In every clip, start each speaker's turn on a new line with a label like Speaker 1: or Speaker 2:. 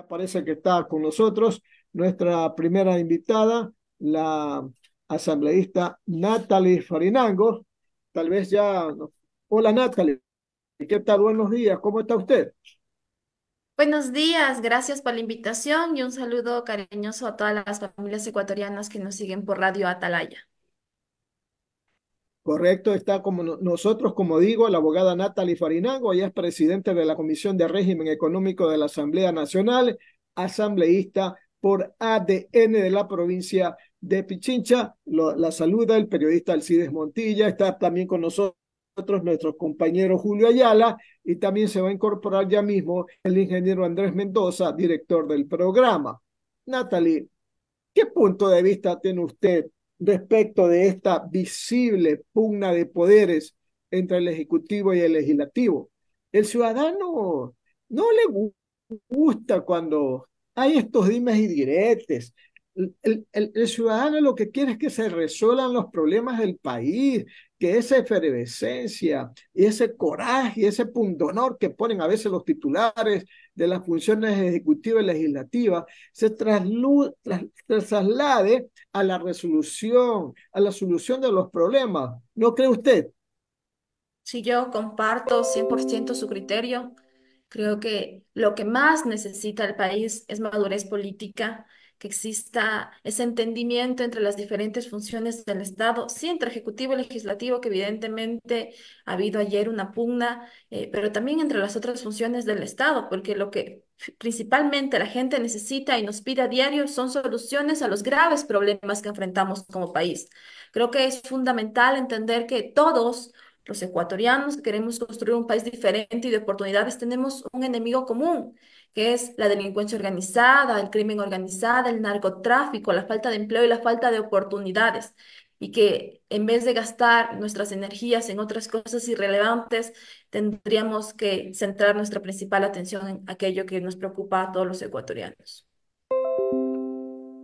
Speaker 1: Ya parece que está con nosotros nuestra primera invitada, la asambleísta Natalie Farinango. Tal vez ya... Hola Natalie, ¿qué tal? Buenos días, ¿cómo está usted?
Speaker 2: Buenos días, gracias por la invitación y un saludo cariñoso a todas las familias ecuatorianas que nos siguen por Radio Atalaya.
Speaker 1: Correcto, está como nosotros, como digo, la abogada Natalie Farinango, ella es presidente de la Comisión de Régimen Económico de la Asamblea Nacional, asambleísta por ADN de la provincia de Pichincha. La saluda el periodista Alcides Montilla, está también con nosotros nuestro compañero Julio Ayala y también se va a incorporar ya mismo el ingeniero Andrés Mendoza, director del programa. Natalie, ¿qué punto de vista tiene usted respecto de esta visible pugna de poderes entre el Ejecutivo y el Legislativo? El ciudadano no le gusta cuando hay estos dimes y diretes. El ciudadano lo que quiere es que se resuelvan los problemas del país, que esa efervescencia y ese coraje y ese pundonor que ponen a veces los titulares de las funciones ejecutivas y legislativas se traslade a la solución de los problemas. ¿No cree usted?
Speaker 2: Si yo comparto 100% su criterio, creo que lo que más necesita el país es madurez política, que exista ese entendimiento entre las diferentes funciones del Estado, sí, entre ejecutivo y legislativo, que evidentemente ha habido ayer una pugna, pero también entre las otras funciones del Estado, porque lo que principalmente la gente necesita y nos pide a diario son soluciones a los graves problemas que enfrentamos como país. Creo que es fundamental entender que todos los ecuatorianos que queremos construir un país diferente y de oportunidades tenemos un enemigo común, que es la delincuencia organizada, el crimen organizado, el narcotráfico, la falta de empleo y la falta de oportunidades. Y que en vez de gastar nuestras energías en otras cosas irrelevantes, tendríamos que centrar nuestra principal atención en aquello que nos preocupa a todos los ecuatorianos.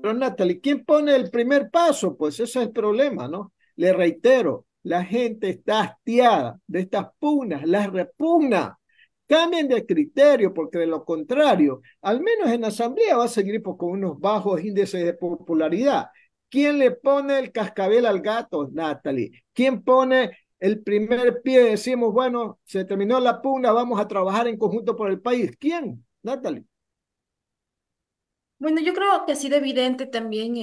Speaker 1: Pero Natalie, ¿quién pone el primer paso? Pues ese es el problema, ¿no? Le reitero, la gente está hastiada de estas pugnas, las repugna. Cambien de criterio, porque de lo contrario, al menos en la Asamblea va a seguir pues, con unos bajos índices de popularidad. ¿Quién le pone el cascabel al gato, Natalie? ¿Quién pone el primer pie? Decimos, bueno, se terminó la pugna, vamos a trabajar en conjunto por el país. ¿Quién, Natalie?
Speaker 2: Bueno, yo creo que ha sido evidente también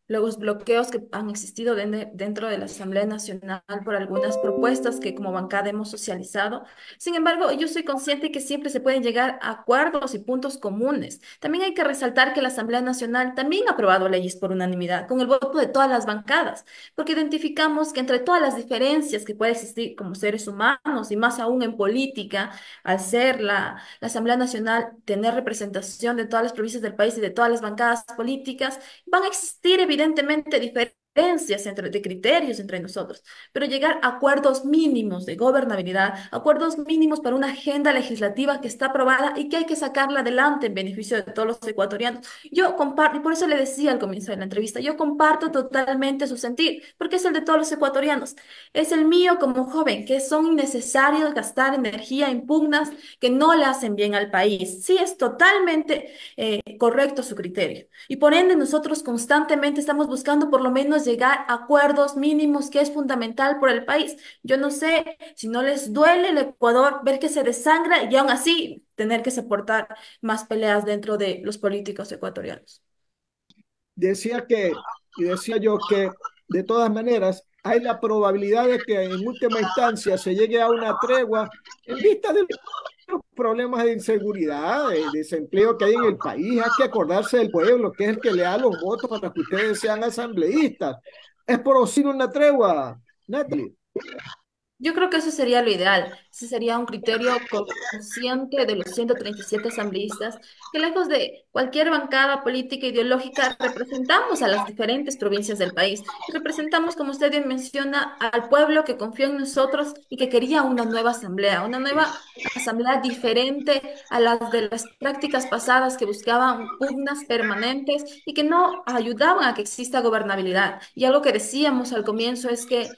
Speaker 2: los bloqueos que han existido dentro de la Asamblea Nacional por algunas propuestas que como bancada hemos socializado. Sin embargo, yo soy consciente que siempre se pueden llegar a acuerdos y puntos comunes. También hay que resaltar que la Asamblea Nacional también ha aprobado leyes por unanimidad, con el voto de todas las bancadas, porque identificamos que entre todas las diferencias que puede existir como seres humanos y más aún en política, al ser la Asamblea Nacional tener representación de todas las provincias del país y de todas las bancadas políticas, van a existir evidentemente diferencias de criterios entre nosotros, pero llegar a acuerdos mínimos de gobernabilidad, acuerdos mínimos para una agenda legislativa que está aprobada y que hay que sacarla adelante en beneficio de todos los ecuatorianos. Yo comparto, y por eso le decía al comienzo de la entrevista, yo comparto totalmente su sentir, porque es el de todos los ecuatorianos. Es el mío como joven, que son innecesarios gastar energía en pugnas que no le hacen bien al país. Sí, es totalmente correcto su criterio. Y por ende, nosotros constantemente estamos buscando por lo menos llegar a acuerdos mínimos, que es fundamental por el país. Yo no sé si no les duele el Ecuador ver que se desangra y aún así tener que soportar más peleas dentro de los políticos ecuatorianos.
Speaker 1: Decía y decía yo que de todas maneras hay la probabilidad de que en última instancia se llegue a una tregua en vista de los problemas de inseguridad, de desempleo que hay en el país. Hay que acordarse del pueblo, que es el que le da los votos para que ustedes sean asambleístas. Es posible una tregua, Natalie.
Speaker 2: Yo creo que eso sería lo ideal. Ese sería un criterio consciente de los 137 asambleístas, que lejos de cualquier bancada política ideológica, representamos a las diferentes provincias del país. Y representamos, como usted bien menciona, al pueblo que confió en nosotros y que quería una nueva asamblea diferente a las de las prácticas pasadas que buscaban pugnas permanentes y que no ayudaban a que exista gobernabilidad. Y algo que decíamos al comienzo es que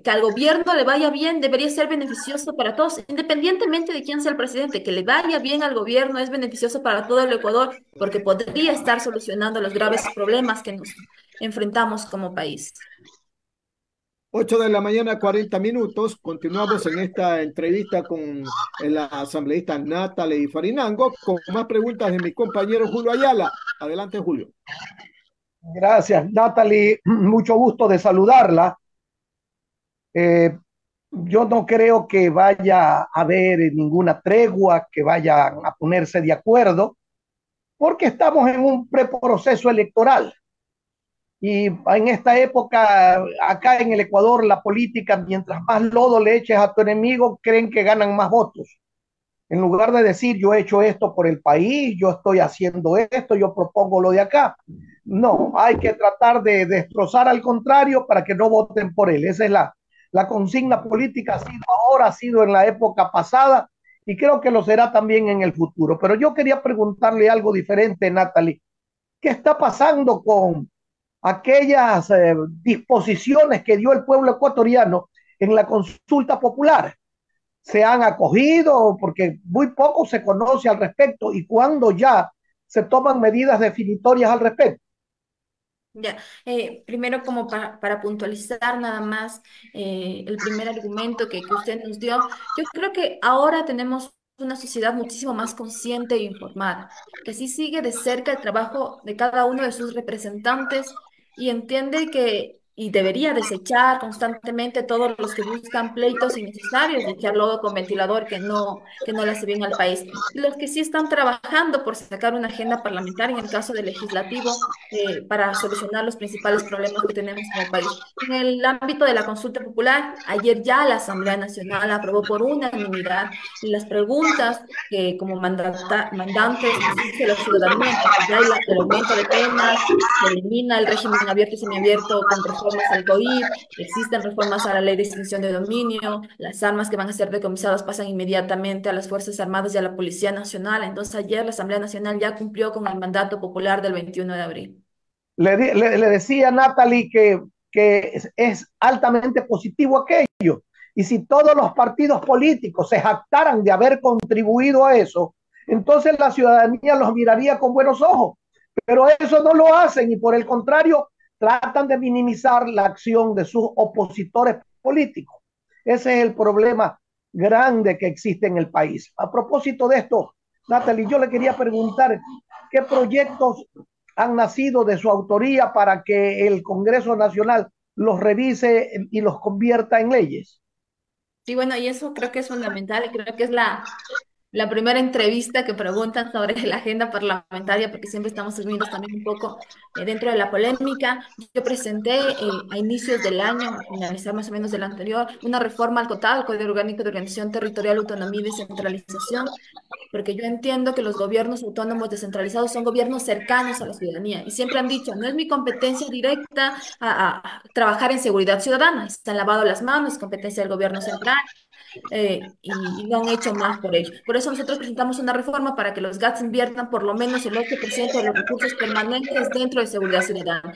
Speaker 2: al gobierno le vaya vaya bien debería ser beneficioso para todos, independientemente de quién sea el presidente. Que le vaya bien al gobierno es beneficioso para todo el Ecuador porque podría estar solucionando los graves problemas que nos enfrentamos como país.
Speaker 1: 8 de la mañana, 40 minutos. Continuamos en esta entrevista con la asambleísta Natalie Farinango con más preguntas de mi compañero Julio Ayala. Adelante, Julio.
Speaker 3: Gracias, Natalie. Mucho gusto de saludarla. Eh, yo no creo que vaya a haber ninguna tregua, que vayan a ponerse de acuerdo, porque estamos en un preproceso electoral. Y en esta época, acá en el Ecuador, la política, mientras más lodo le eches a tu enemigo, creen que ganan más votos. En lugar de decir, yo he hecho esto por el país, yo estoy haciendo esto, yo propongo lo de acá. No, hay que tratar de destrozar al contrario para que no voten por él. Esa es la consigna política, ha sido ahora, ha sido en la época pasada y creo que lo será también en el futuro. Pero yo quería preguntarle algo diferente, Natalie. ¿Qué está pasando con aquellas disposiciones que dio el pueblo ecuatoriano en la consulta popular? ¿Se han acogido? Porque muy poco se conoce al respecto y cuando ya se toman medidas definitorias al respecto.
Speaker 2: Ya, primero como para puntualizar nada más el primer argumento que usted nos dio, yo creo que ahora tenemos una sociedad muchísimo más consciente e informada, que sí sigue de cerca el trabajo de cada uno de sus representantes y entiende que, y debería desechar constantemente todos los que buscan pleitos innecesarios y echar lodo con ventilador que no le hace bien al país. Y los que sí están trabajando por sacar una agenda parlamentaria en el caso del legislativo para solucionar los principales problemas que tenemos como país. En el ámbito de la consulta popular, ayer ya la Asamblea Nacional aprobó por unanimidad las preguntas que como mandantes nos hizo la ciudadanía, porque ya hay el aumento de penas, se elimina el régimen abierto y semiabierto con reformas al COIP, existen reformas a la ley de extinción de dominio, las armas que van a ser decomisadas pasan inmediatamente a las Fuerzas Armadas y a la Policía Nacional. Entonces ayer la Asamblea Nacional ya cumplió con el mandato popular del 21 de abril.
Speaker 3: Le decía a Natalie que es altamente positivo aquello. Y si todos los partidos políticos se jactaran de haber contribuido a eso, entonces la ciudadanía los miraría con buenos ojos. Pero eso no lo hacen y por el contrario tratan de minimizar la acción de sus opositores políticos. Ese es el problema grande que existe en el país. A propósito de esto, Natalie, yo le quería preguntar qué proyectos han nacido de su autoría para que el Congreso Nacional los revise y los convierta en leyes.
Speaker 2: Sí, bueno, y eso creo que es fundamental y creo que es la primera entrevista que preguntan sobre la agenda parlamentaria, porque siempre estamos sumidos también un poco dentro de la polémica. Yo presenté a inicios del año, a finalizar más o menos del anterior, una reforma al COTAD, al Código Orgánico de Organización Territorial, Autonomía y Descentralización, porque yo entiendo que los gobiernos autónomos descentralizados son gobiernos cercanos a la ciudadanía y siempre han dicho, no es mi competencia directa a trabajar en seguridad ciudadana, se han lavado las manos, es competencia del gobierno central y no han hecho más por ello. Por eso nosotros presentamos una reforma para que los GATS inviertan por lo menos el 8% de los recursos permanentes dentro de seguridad ciudadana.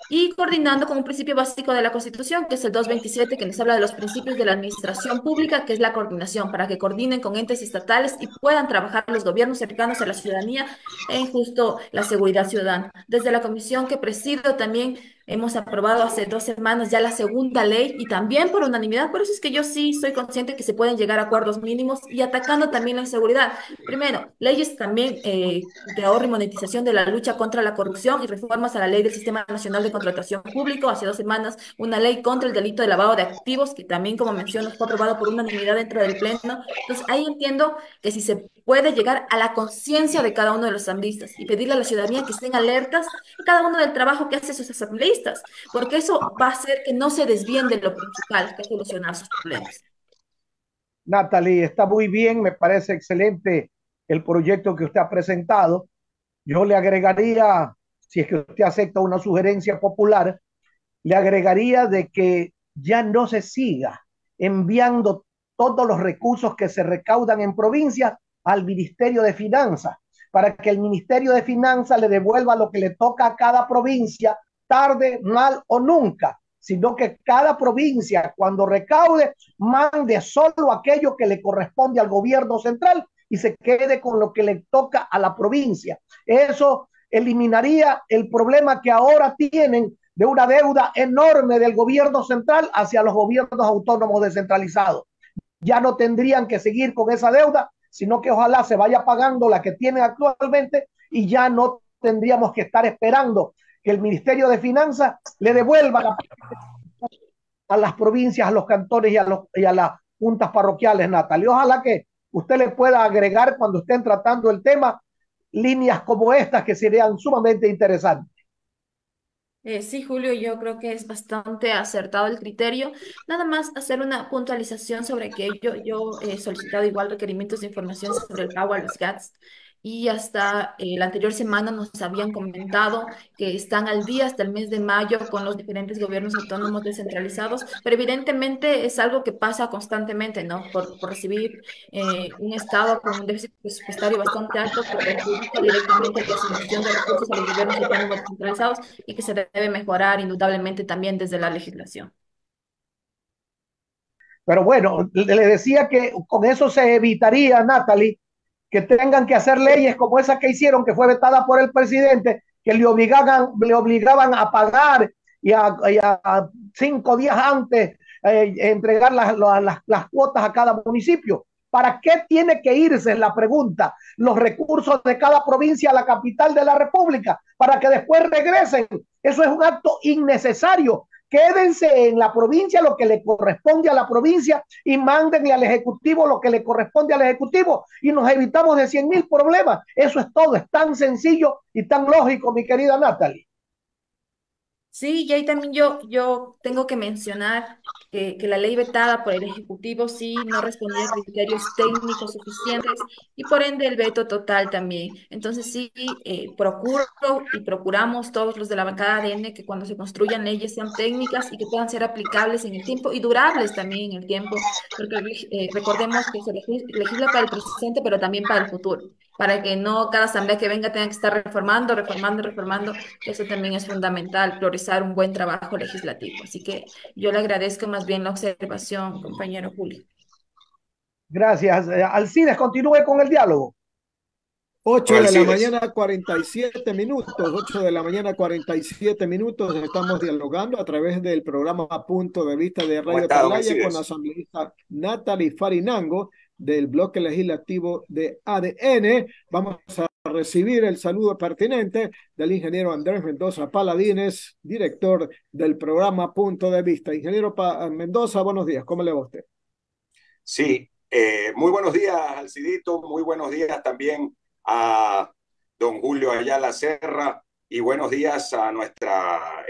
Speaker 2: Y coordinando con un principio básico de la Constitución, que es el 227, que nos habla de los principios de la administración pública, que es la coordinación, para que coordinen con entes estatales y puedan trabajar los gobiernos cercanos a la ciudadanía en justo la seguridad ciudadana. Desde la comisión que presido también hemos aprobado hace 2 semanas ya la segunda ley y también por unanimidad. Por eso es que yo sí soy consciente que se pueden llegar a acuerdos mínimos y atacando también la inseguridad. Primero, leyes también de ahorro y monetización de la lucha contra la corrupción y reformas a la ley del Sistema Nacional de Contratación Público. Hace 2 semanas, una ley contra el delito de lavado de activos, que también, como menciono, fue aprobado por unanimidad dentro del Pleno. Entonces, ahí entiendo que si se puede llegar a la conciencia de cada uno de los asambleístas y pedirle a la ciudadanía que estén alertas en cada uno del trabajo que hacen sus asambleístas, porque eso va a hacer que no se desvíen de lo principal, que es solucionar sus problemas.
Speaker 3: Natalie, está muy bien, me parece excelente el proyecto que usted ha presentado. Yo le agregaría, si es que usted acepta una sugerencia popular, le agregaría de que ya no se siga enviando todos los recursos que se recaudan en provincia al Ministerio de Finanzas, para que el Ministerio de Finanzas le devuelva lo que le toca a cada provincia, tarde, mal o nunca, sino que cada provincia, cuando recaude, mande solo aquello que le corresponde al gobierno central y se quede con lo que le toca a la provincia. Eso eliminaría el problema que ahora tienen de una deuda enorme del gobierno central hacia los gobiernos autónomos descentralizados. Ya no tendrían que seguir con esa deuda, sino que ojalá se vaya pagando la que tienen actualmente y ya no tendríamos que estar esperando que el Ministerio de Finanzas le devuelva a las provincias, a los cantones y a las juntas parroquiales, Natalia. Ojalá que usted le pueda agregar cuando estén tratando el tema líneas como estas que serían sumamente interesantes.
Speaker 2: Sí, Julio, yo creo que es bastante acertado el criterio. Nada más hacer una puntualización sobre aquello. Yo he solicitado igual requerimientos de información sobre el pago a los GATS y hasta la anterior semana nos habían comentado que están al día hasta el mes de mayo con los diferentes gobiernos autónomos descentralizados, pero evidentemente es algo que pasa constantemente, ¿no? Por recibir un Estado con un déficit presupuestario bastante alto que perjudica directamente la asignación de recursos a los gobiernos autónomos descentralizados y que se debe mejorar indudablemente también desde la legislación.
Speaker 3: Pero bueno, le decía que con eso se evitaría, Natalie, que tengan que hacer leyes como esa que hicieron, que fue vetada por el presidente, que le obligaban a pagar y a 5 días antes entregar las cuotas a cada municipio. ¿Para qué tiene que irse, la pregunta, los recursos de cada provincia a la capital de la República? Para que después regresen. Eso es un acto innecesario. Quédense en la provincia lo que le corresponde a la provincia y mándenle al Ejecutivo lo que le corresponde al Ejecutivo y nos evitamos de 100.000 problemas. Eso es todo, es tan sencillo y tan lógico, mi querida Natalie.
Speaker 2: Sí, y ahí también yo tengo que mencionar que la ley vetada por el Ejecutivo sí no respondía a criterios técnicos suficientes y por ende el veto total también. Entonces sí, procuro y procuramos todos los de la bancada ADN que cuando se construyan leyes sean técnicas y que puedan ser aplicables en el tiempo y durables también en el tiempo, porque recordemos que se legisla para el presente, pero también para el futuro, para que no cada asamblea que venga tenga que estar reformando, reformando, reformando. Eso también es fundamental, priorizar un buen trabajo legislativo. Así que yo le agradezco más bien la observación, compañero Julio.
Speaker 3: Gracias. Alcides, continúe con el diálogo.
Speaker 1: 8 de la mañana, 47 minutos, 8 de la mañana, 47 minutos. Estamos dialogando a través del programa Punto de Vista de
Speaker 4: ¿Cómo
Speaker 1: Radio
Speaker 4: está, don
Speaker 1: Atalaya con la
Speaker 4: Alcides?
Speaker 1: asambleísta Natalie Farinango del bloque legislativo de ADN. Vamos a recibir el saludo pertinente del ingeniero Andrés Mendoza Paladines, director del programa Punto de Vista. Ingeniero Mendoza, buenos días. ¿Cómo le va a usted?
Speaker 4: Sí, muy buenos días, Alcidito. Muy buenos días también a don Julio Ayala Serra y buenos días a nuestra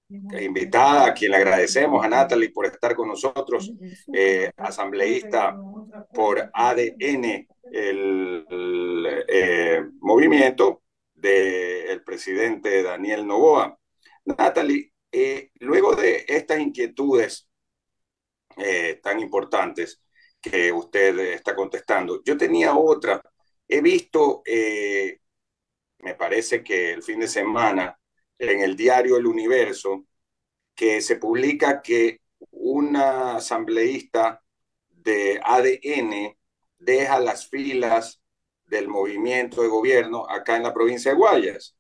Speaker 4: invitada, a quien le agradecemos, a Natalie, por estar con nosotros, asambleísta por ADN, el movimiento del presidente Daniel Noboa. Natalie, luego de estas inquietudes tan importantes que usted está contestando, yo tenía otra. He visto, me parece que el fin de semana, en el diario El Universo, que se publica que una asambleísta de ADN deja las filas del movimiento de gobierno acá en la provincia de Guayas.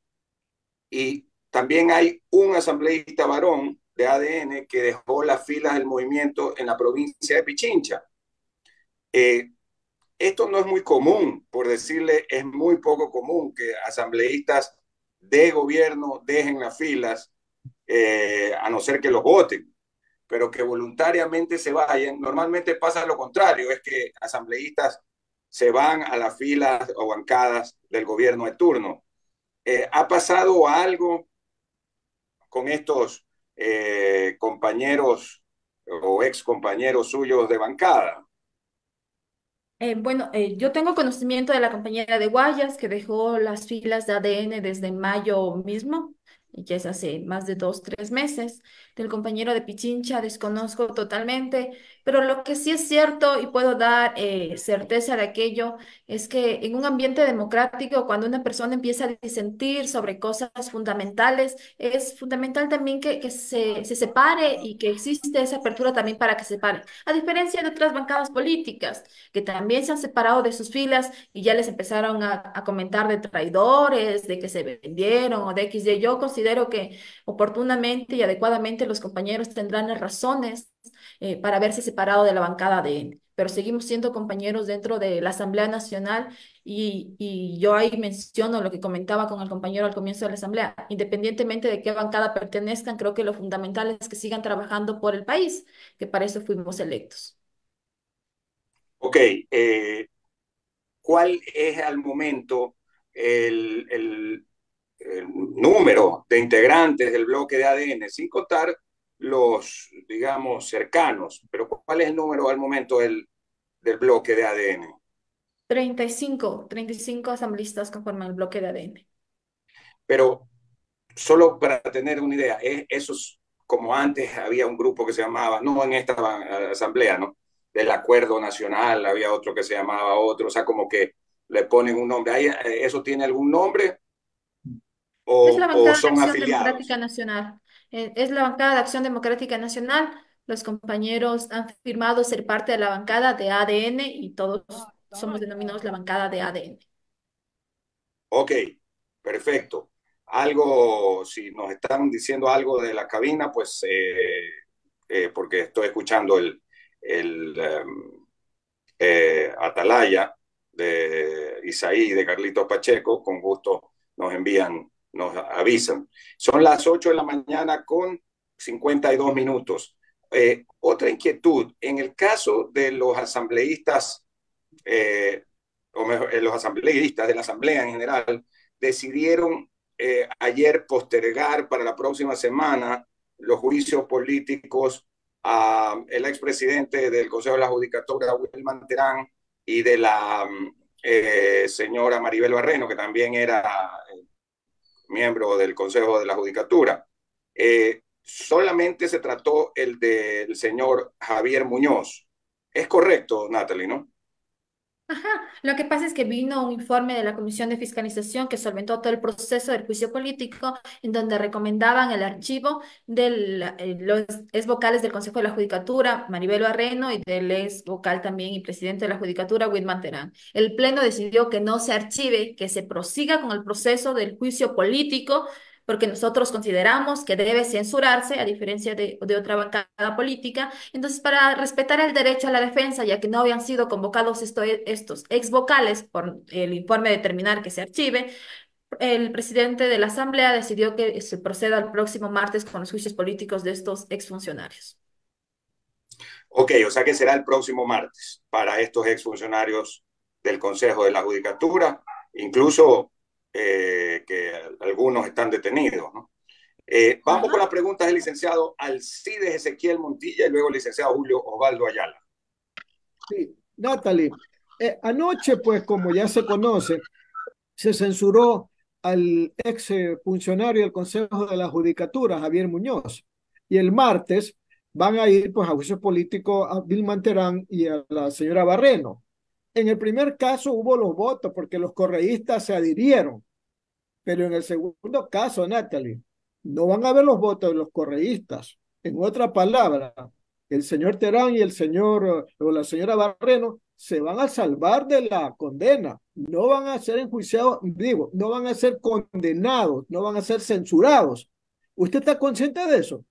Speaker 4: Y también hay un asambleísta varón de ADN que dejó las filas del movimiento en la provincia de Pichincha. Esto no es muy común, por decirle, es muy poco común que asambleístas de gobierno dejen las filas, a no ser que los voten, pero que voluntariamente se vayan. Normalmente pasa lo contrario, es que asambleístas se van a las filas o bancadas del gobierno de turno. ¿Ha pasado algo con estos compañeros o ex compañeros suyos de bancada?
Speaker 2: Bueno, yo tengo conocimiento de la compañera de Guayas que dejó las filas de ADN desde mayo mismo, y ya es hace más de 2, 3 meses. Del compañero de Pichincha desconozco totalmente. Pero lo que sí es cierto y puedo dar certeza de aquello es que en un ambiente democrático, cuando una persona empieza a disentir sobre cosas fundamentales, es fundamental también que se separe y que existe esa apertura también para que se separe. A diferencia de otras bancadas políticas, que también se han separado de sus filas y ya les empezaron a comentar de traidores, de que se vendieron o de X, Y. Yo considero que oportunamente y adecuadamente los compañeros tendrán las razones para haberse separado de la bancada de él. Pero seguimos siendo compañeros dentro de la Asamblea Nacional y yo ahí menciono lo que comentaba con el compañero al comienzo de la Asamblea. Independientemente de qué bancada pertenezcan, creo que lo fundamental es que sigan trabajando por el país, que para eso fuimos electos.
Speaker 4: Ok, ¿cuál es al momento el, el, el número de integrantes del bloque de ADN, sin contar los, digamos, cercanos, pero ¿cuál es el número al momento del bloque de ADN?
Speaker 2: 35 asambleístas conforman el bloque de ADN.
Speaker 4: Pero solo para tener una idea, esos, como antes había un grupo que se llamaba, no en esta asamblea, ¿no? Del Acuerdo Nacional, había otro que se llamaba otro, o sea, como que le ponen un nombre. ¿Eso tiene algún nombre
Speaker 2: Es la
Speaker 4: o
Speaker 2: bancada de
Speaker 4: son
Speaker 2: Acción Democrática
Speaker 4: afiliados?
Speaker 2: Nacional. Es la bancada de Acción Democrática Nacional. Los compañeros han firmado ser parte de la bancada de ADN y todos somos denominados la bancada de ADN.
Speaker 4: Ok, perfecto. Algo, si nos están diciendo algo de la cabina, pues porque estoy escuchando el Atalaya de Isaí, de Carlitos Pacheco, con gusto nos envían, nos avisan. Son las 8 de la mañana con 52 minutos. Otra inquietud, en el caso de los asambleístas, o mejor, los asambleístas de la Asamblea en general, decidieron ayer postergar para la próxima semana los juicios políticos el expresidente del Consejo de la Judicatura, Wilman Terán, y de la señora Maribel Barreno, que también era miembro del Consejo de la Judicatura. Solamente se trató el del señor Javier Muñoz. Es correcto, Natalie, ¿no?
Speaker 2: Ajá, lo que pasa es que vino un informe de la Comisión de Fiscalización que solventó todo el proceso del juicio político, en donde recomendaban el archivo de los ex vocales del Consejo de la Judicatura, Maribel Barreno, y del ex vocal también y presidente de la Judicatura, Whitman Terán. El Pleno decidió que no se archive, que se prosiga con el proceso del juicio político, porque nosotros consideramos que debe censurarse, a diferencia de otra bancada política. Entonces, para respetar el derecho a la defensa, ya que no habían sido convocados estos ex vocales por el informe determinar que se archive, el presidente de la Asamblea decidió que se proceda el próximo martes con los juicios políticos de estos exfuncionarios.
Speaker 4: Ok, o sea que será el próximo martes para estos exfuncionarios del Consejo de la Judicatura, incluso que algunos están detenidos, ¿no? Vamos con
Speaker 2: Ajá.
Speaker 4: las preguntas del licenciado Alcides Ezequiel Montilla y luego el licenciado Julio Osvaldo Ayala.
Speaker 1: Sí, Natalie, anoche, pues como ya se conoce, se censuró al ex funcionario del Consejo de la Judicatura, Javier Muñoz, y el martes van a ir pues a juicio político a Vilma Terán y a la señora Barreno. En el primer caso hubo los votos porque los correístas se adhirieron, pero en el segundo caso, Natalie, no van a haber los votos de los correístas. En otra palabra, el señor Terán y el señor o la señora Barreno se van a salvar de la condena. No van a ser enjuiciados, digo, no van a ser condenados, no van a ser censurados. ¿Usted está consciente de eso?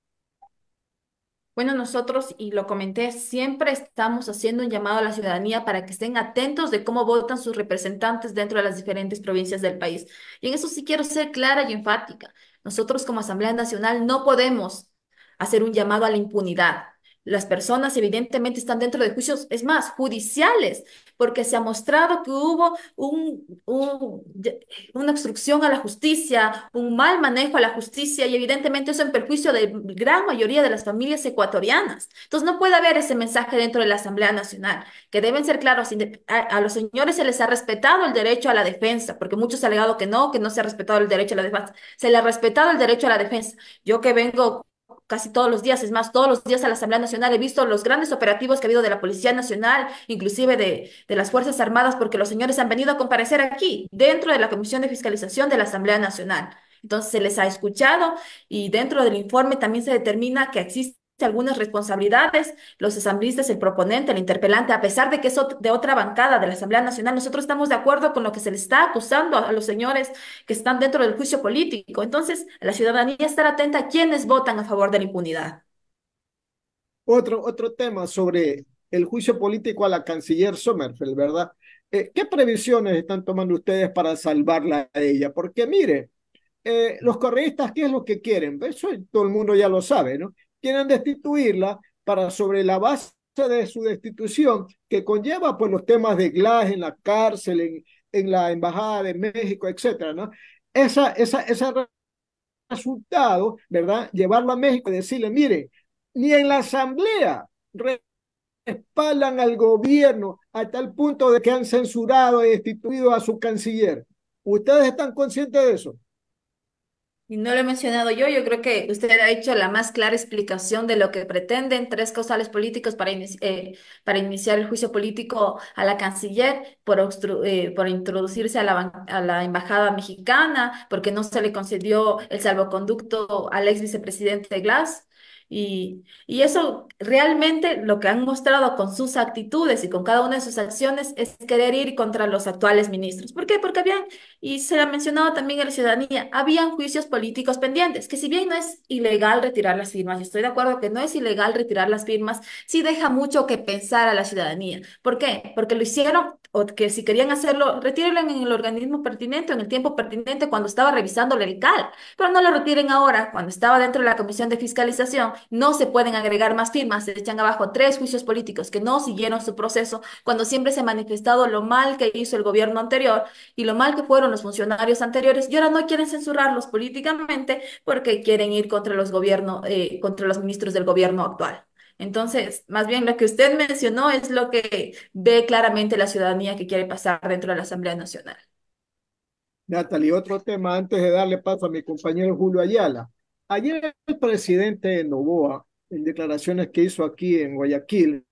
Speaker 2: Bueno, nosotros, y lo comenté, siempre estamos haciendo un llamado a la ciudadanía para que estén atentos de cómo votan sus representantes dentro de las diferentes provincias del país. Y en eso sí quiero ser clara y enfática. Nosotros como Asamblea Nacional no podemos hacer un llamado a la impunidad. Las personas evidentemente están dentro de juicios, es más, judiciales, porque se ha mostrado que hubo una obstrucción a la justicia, un mal manejo a la justicia y evidentemente eso en perjuicio de gran mayoría de las familias ecuatorianas. Entonces no puede haber ese mensaje dentro de la Asamblea Nacional, que deben ser claros. A los señores se les ha respetado el derecho a la defensa, porque muchos han alegado que no se ha respetado el derecho a la defensa. Se les ha respetado el derecho a la defensa. Yo que vengo casi todos los días, es más, todos los días a la Asamblea Nacional he visto los grandes operativos que ha habido de la Policía Nacional, inclusive de las Fuerzas Armadas, porque los señores han venido a comparecer aquí, dentro de la Comisión de Fiscalización de la Asamblea Nacional. Entonces se les ha escuchado y dentro del informe también se determina que existen algunas responsabilidades, los asambleístas, el proponente, el interpelante, a pesar de que es de otra bancada de la Asamblea Nacional, nosotros estamos de acuerdo con lo que se le está acusando a los señores que están dentro del juicio político. Entonces, la ciudadanía estar atenta a quienes votan a favor de la impunidad.
Speaker 1: Otro tema sobre el juicio político a la canciller Sommerfeld, ¿verdad? ¿Qué previsiones están tomando ustedes para salvarla a ella? Porque mire, los correístas, ¿qué es lo que quieren? Eso todo el mundo ya lo sabe, ¿no? Quieren destituirla para sobre la base de su destitución, que conlleva pues los temas de Glass en la cárcel, en la Embajada de México, etcétera, ¿no? Ese resultado, ¿verdad? Llevarlo a México y decirle, mire, ni en la Asamblea respaldan al gobierno a tal punto de que han censurado y destituido a su canciller. ¿Ustedes están conscientes de eso?
Speaker 2: Y no lo he mencionado yo creo que usted ha hecho la más clara explicación de lo que pretenden tres causales políticos para iniciar el juicio político a la canciller por introducirse a a la embajada mexicana, porque no se le concedió el salvoconducto al ex vicepresidente Glass. Y eso realmente lo que han mostrado con sus actitudes y con cada una de sus acciones es querer ir contra los actuales ministros. ¿Por qué? Porque habían, y se ha mencionado también en la ciudadanía, habían juicios políticos pendientes, que si bien no es ilegal retirar las firmas, y estoy de acuerdo que no es ilegal retirar las firmas, sí deja mucho que pensar a la ciudadanía. ¿Por qué? Porque lo hicieron, o que si querían hacerlo, retírenlo en el organismo pertinente, en el tiempo pertinente, cuando estaba revisando el CAL, pero no lo retiren ahora, cuando estaba dentro de la Comisión de Fiscalización. No se pueden agregar más firmas, se echan abajo tres juicios políticos que no siguieron su proceso, cuando siempre se ha manifestado lo mal que hizo el gobierno anterior y lo mal que fueron los funcionarios anteriores, y ahora no quieren censurarlos políticamente porque quieren ir contra los gobiernos, contra los ministros del gobierno actual. Entonces, más bien lo que usted mencionó es lo que ve claramente la ciudadanía que quiere pasar dentro de la Asamblea Nacional.
Speaker 1: Natalie, otro tema antes de darle paso a mi compañero Julio Ayala. Ayer el presidente Noboa, en declaraciones que hizo aquí en Guayaquil,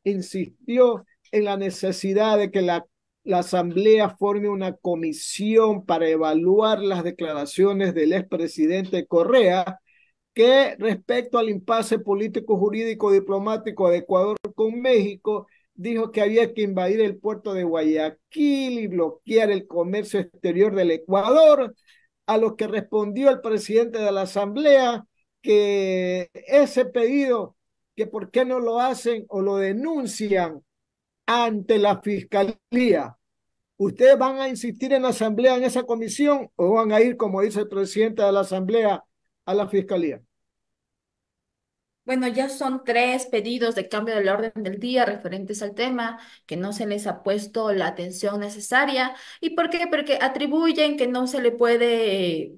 Speaker 1: insistió en la necesidad de que la Asamblea forme una comisión para evaluar las declaraciones del expresidente Correa, que respecto al impasse político, jurídico, diplomático de Ecuador con México, dijo que había que invadir el puerto de Guayaquil y bloquear el comercio exterior del Ecuador, a lo que respondió el presidente de la Asamblea que ese pedido, que por qué no lo hacen o lo denuncian ante la Fiscalía. ¿Ustedes van a insistir en la Asamblea en esa comisión o van a ir, como dice el presidente de la Asamblea, a la Fiscalía?
Speaker 2: Bueno, ya son tres pedidos de cambio del orden del día referentes al tema, que no se les ha puesto la atención necesaria. ¿Y por qué? Porque atribuyen que no se le puede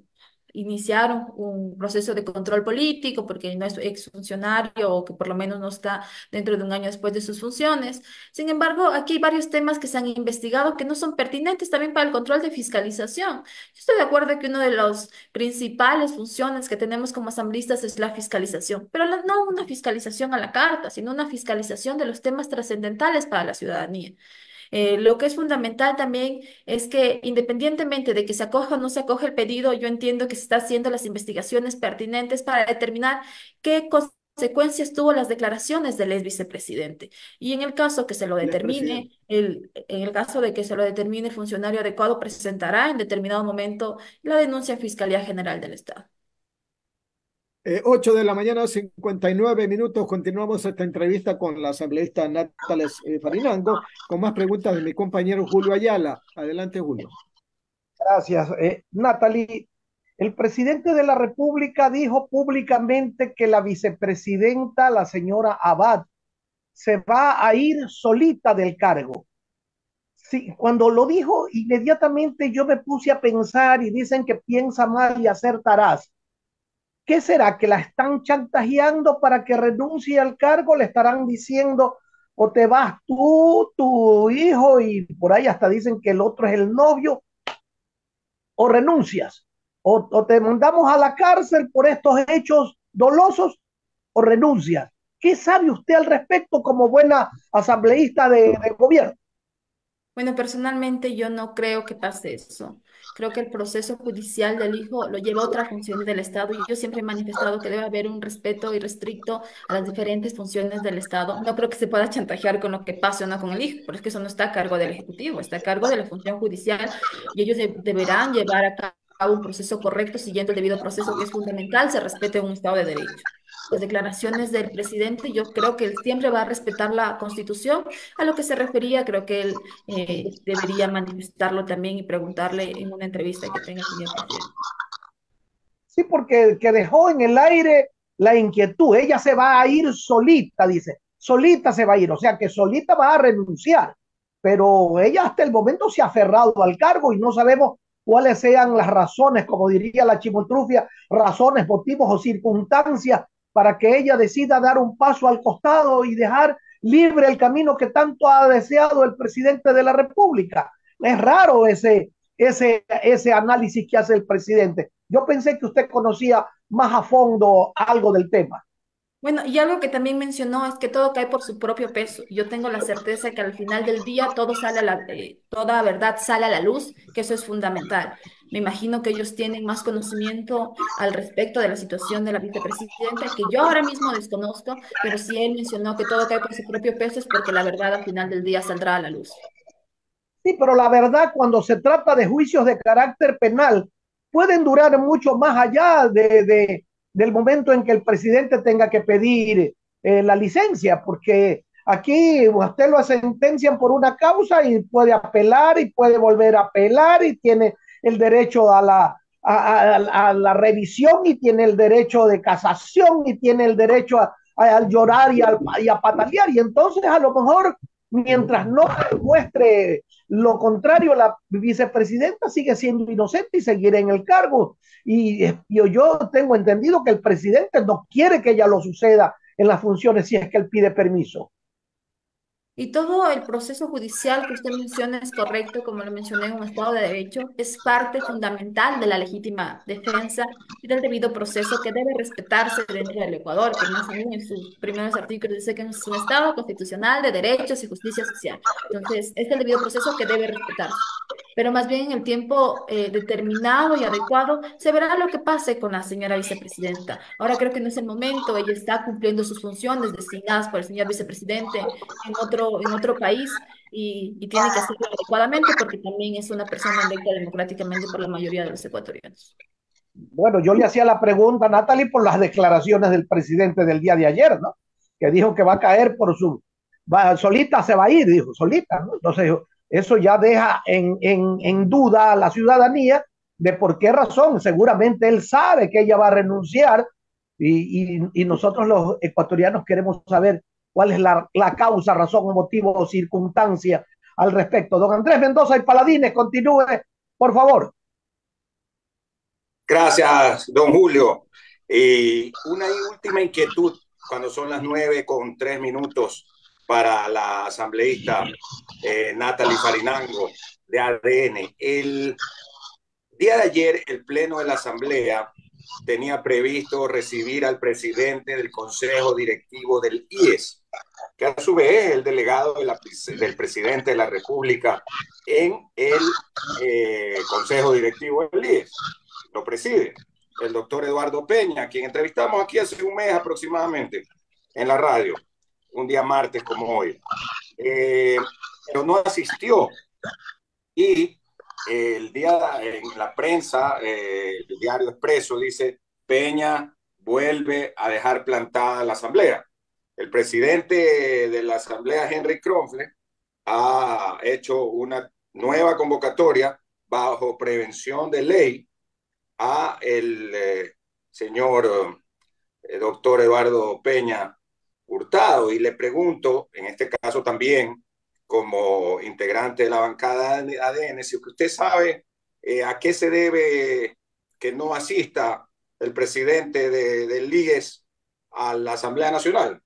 Speaker 2: iniciar un proceso de control político porque no es exfuncionario o que por lo menos no está dentro de un año después de sus funciones. Sin embargo, aquí hay varios temas que se han investigado que no son pertinentes también para el control de fiscalización. Yo estoy de acuerdo que una de las principales funciones que tenemos como asambleístas es la fiscalización, pero no una fiscalización a la carta, sino una fiscalización de los temas trascendentales para la ciudadanía. Lo que es fundamental también es que independientemente de que se acoja o no se acoja el pedido, yo entiendo que se está haciendo las investigaciones pertinentes para determinar qué consecuencias tuvo las declaraciones del ex vicepresidente. Y en el caso que se lo
Speaker 1: El expresidente.
Speaker 2: determine, en el caso de que se lo determine el funcionario adecuado, presentará en determinado momento la denuncia a Fiscalía General del Estado.
Speaker 1: 8 de la mañana, 59 minutos. Continuamos esta entrevista con la asambleísta Natalia Farinango, con más preguntas de mi compañero Julio Ayala. Adelante, Julio.
Speaker 3: Gracias. Natalie, el presidente de la República dijo públicamente que la vicepresidenta, la señora Abad, se va a ir solita del cargo. Sí, cuando lo dijo, inmediatamente yo me puse a pensar y dicen que piensa mal y acertarás. ¿Qué será? ¿Que la están chantajeando para que renuncie al cargo? ¿Le estarán diciendo o te vas tú, tu hijo y por ahí hasta dicen que el otro es el novio? ¿O renuncias? ¿O te mandamos a la cárcel por estos hechos dolosos o renuncias. ¿Qué sabe usted al respecto como buena asambleísta de gobierno?
Speaker 2: Bueno, personalmente yo no creo que pase eso. Creo que el proceso judicial del hijo lo lleva a otras funciones del Estado y yo siempre he manifestado que debe haber un respeto irrestricto a las diferentes funciones del Estado. No creo que se pueda chantajear con lo que pase o no con el hijo, porque es que eso no está a cargo del Ejecutivo, está a cargo de la función judicial y ellos deberán llevar a cabo un proceso correcto siguiendo el debido proceso que es fundamental, se respete un Estado de Derecho. Las declaraciones del presidente, yo creo que él siempre va a respetar la Constitución. A lo que se refería, creo que él debería manifestarlo también y preguntarle en una entrevista que tenga el señor presidente.
Speaker 3: Sí, porque que dejó en el aire la inquietud. Ella se va a ir solita, dice. Solita se va a ir, o sea que solita va a renunciar. Pero ella hasta el momento se ha aferrado al cargo y no sabemos cuáles sean las razones, como diría la chimotrufia, razones, motivos o circunstancias para que ella decida dar un paso al costado y dejar libre el camino que tanto ha deseado el presidente de la República. Es raro ese análisis que hace el presidente. Yo pensé que usted conocía más a fondo algo del tema.
Speaker 2: Bueno, y algo que también mencionó es que todo cae por su propio peso. Yo tengo la certeza que al final del día todo sale toda verdad sale a la luz, que eso es fundamental. Me imagino que ellos tienen más conocimiento al respecto de la situación de la vicepresidenta, que yo ahora mismo desconozco, pero si él mencionó que todo cae por su propio peso es porque la verdad al final del día saldrá a la luz.
Speaker 3: Sí, pero la verdad, cuando se trata de juicios de carácter penal, pueden durar mucho más allá del momento en que el presidente tenga que pedir la licencia, porque aquí usted lo sentencian por una causa y puede apelar y puede volver a apelar y tiene el derecho a la revisión y tiene el derecho de casación y tiene el derecho a llorar y a patalear. Y entonces a lo mejor, mientras no demuestre lo contrario, la vicepresidenta sigue siendo inocente y seguirá en el cargo. Y yo tengo entendido que el presidente no quiere que ella lo suceda en las funciones si es que él pide permiso.
Speaker 2: Y todo el proceso judicial que usted menciona es correcto, como lo mencioné, en un Estado de Derecho, es parte fundamental de la legítima defensa y del debido proceso que debe respetarse dentro del Ecuador, que más aún en sus primeros artículos dice que es un Estado constitucional de derechos y justicia social. Entonces, es el debido proceso que debe respetarse. Pero más bien en el tiempo determinado y adecuado se verá lo que pase con la señora vicepresidenta. Ahora creo que no es el momento, ella está cumpliendo sus funciones designadas por el señor vicepresidente en otro país y tiene que hacerlo adecuadamente porque también es una persona electa democráticamente por la mayoría de los ecuatorianos.
Speaker 3: Bueno, yo le hacía la pregunta a Natalie por las declaraciones del presidente del día de ayer, ¿no? Que dijo que va a caer solita se va a ir, dijo, solita, ¿no? Entonces, eso ya deja en duda a la ciudadanía de por qué razón. Seguramente él sabe que ella va a renunciar y nosotros los ecuatorianos queremos saber cuál es la causa, razón, motivo o circunstancia al respecto. Don Andrés Mendoza y Paladines, continúe, por favor.
Speaker 4: Gracias, don Julio. Y una última inquietud cuando son las 9:03 para la asambleísta Natalie Farinango de ADN. El día de ayer, el Pleno de la Asamblea tenía previsto recibir al presidente del Consejo Directivo del IES, que a su vez es el delegado del presidente de la República en el Consejo Directivo del IES. Lo preside el doctor Eduardo Peña, quien entrevistamos aquí hace un mes aproximadamente en la radio, un día martes como hoy. Pero no asistió. Y el día en la prensa, el diario Expreso dice, Peña vuelve a dejar plantada la asamblea. El presidente de la asamblea, Henry Kronfle, ha hecho una nueva convocatoria bajo prevención de ley a el señor doctor Eduardo Peña Hurtado y le pregunto, en este caso también, como integrante de la bancada de ADN, si usted sabe a qué se debe que no asista el presidente del IES a la Asamblea Nacional.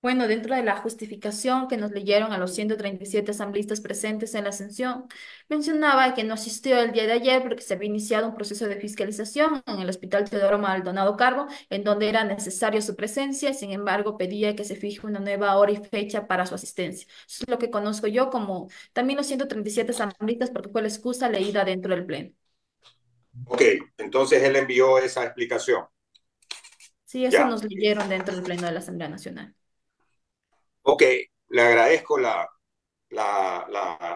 Speaker 2: Bueno, dentro de la justificación que nos leyeron a los 137 asambleístas presentes en la sesión, mencionaba que no asistió el día de ayer porque se había iniciado un proceso de fiscalización en el Hospital Teodoro Maldonado Carbo, en donde era necesario su presencia, y sin embargo pedía que se fije una nueva hora y fecha para su asistencia. Eso es lo que conozco yo como también los 137 asambleístas porque fue la excusa leída dentro del Pleno.
Speaker 4: Ok, entonces él envió esa explicación.
Speaker 2: Sí, eso
Speaker 4: Ya.
Speaker 2: nos leyeron dentro del Pleno de la Asamblea Nacional.
Speaker 4: Ok, le agradezco la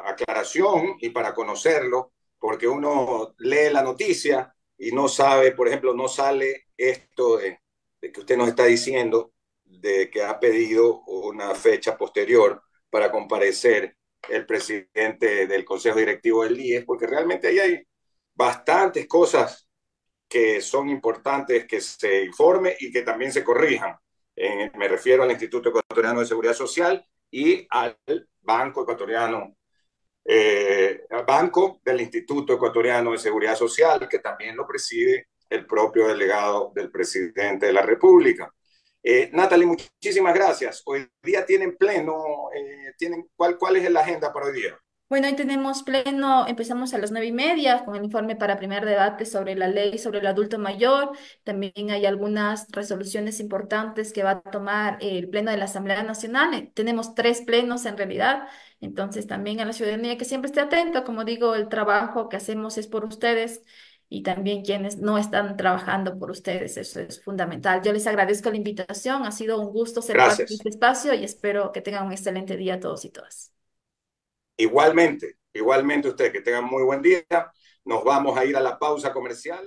Speaker 4: aclaración y para conocerlo, porque uno lee la noticia y no sabe, por ejemplo, no sale esto de que usted nos está diciendo, de que ha pedido una fecha posterior para comparecer el presidente del Consejo Directivo del IES, porque realmente ahí hay bastantes cosas que son importantes que se informe y que también se corrijan. Me refiero al Instituto Ecuatoriano de Seguridad Social y al Banco Ecuatoriano, al Banco del Instituto Ecuatoriano de Seguridad Social, que también lo preside el propio delegado del presidente de la República. Natalie, muchísimas gracias. Hoy día tienen pleno, ¿cuál es la agenda para hoy día?
Speaker 2: Bueno, hoy tenemos pleno, empezamos a las 9:30 con el informe para primer debate sobre la ley sobre el adulto mayor. También hay algunas resoluciones importantes que va a tomar el pleno de la Asamblea Nacional. Tenemos tres plenos en realidad, entonces también a la ciudadanía que siempre esté atenta. Como digo, el trabajo que hacemos es por ustedes y también quienes no están trabajando por ustedes, eso es fundamental. Yo les agradezco la invitación, ha sido un gusto ser parte de
Speaker 4: Gracias.
Speaker 2: este espacio y espero que tengan un excelente día todos y todas.
Speaker 4: Igualmente, igualmente usted, que tengan muy buen día. Nos vamos a ir a la pausa comercial.